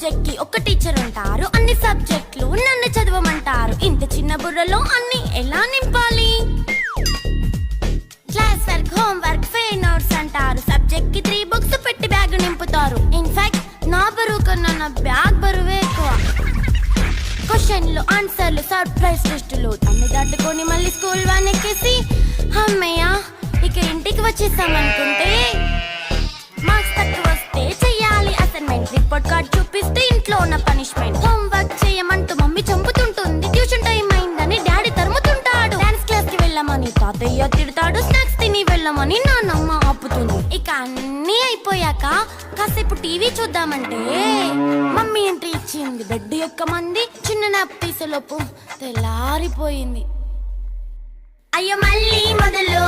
Subject కి ఒక teacher ఉంటారు, అన్ని సబ్జెక్టులు నన్ను చదవమంటారు. ఇంత చిన్న బుర్రలో అన్ని ఎలా నింపాలి? Class work, home work, fair notes అంటారు. సబ్జెక్ట్ కి 3 బుక్స్ పెట్టి బ్యాగ్ నింపుతారు. ఇన్ఫాక్ట్ నా బరువు కన్నా నా బ్యాగ్ బరువే ఎక్కువ. క్వశ్చన్లు, ఆన్సర్లు, సర్ప్రైజ్ టెస్టులు అన్ని దాటుకొని మళ్ళీ స్కూల్ వ్యాన్ ఎక్కేసి అమ్మయ్య ఇక ఇంటికి వచ్చేసామనుకుంటే మార్క్స్ తక్కువ వస్తే చెయ్యాలి అసైన్మెంట్. రిపోర్ట్ కార్డ్ చూపిస్తే ఇంట్లో ఉన్న పనిష్మెంట్. హోమ్ వర్క్ చేయమంటూ మమ్మీ చంపుతుంటుంది. ట్యూషన్ టైం అయిందని డాడీ తరుముతుంటాడు. డాన్స్ క్లాస్ కి వెళ్ళమని తాతయ్య తిడతాడు. స్నాక్స్ తిని వెళ్ళమని నాన్నమ్మ ఆపుతుంది. ఇక అన్నీ అయిపోయాక కాసేపు టీవీ చూద్దామంటే మమ్మీ ఎంట్రీ ఇచ్చింది. బెడ్ యొక్క మంది చిన్న నాప్ తీసేలోపు తెల్లారిపోయింది. అయ్యో మళ్ళీ మొదలు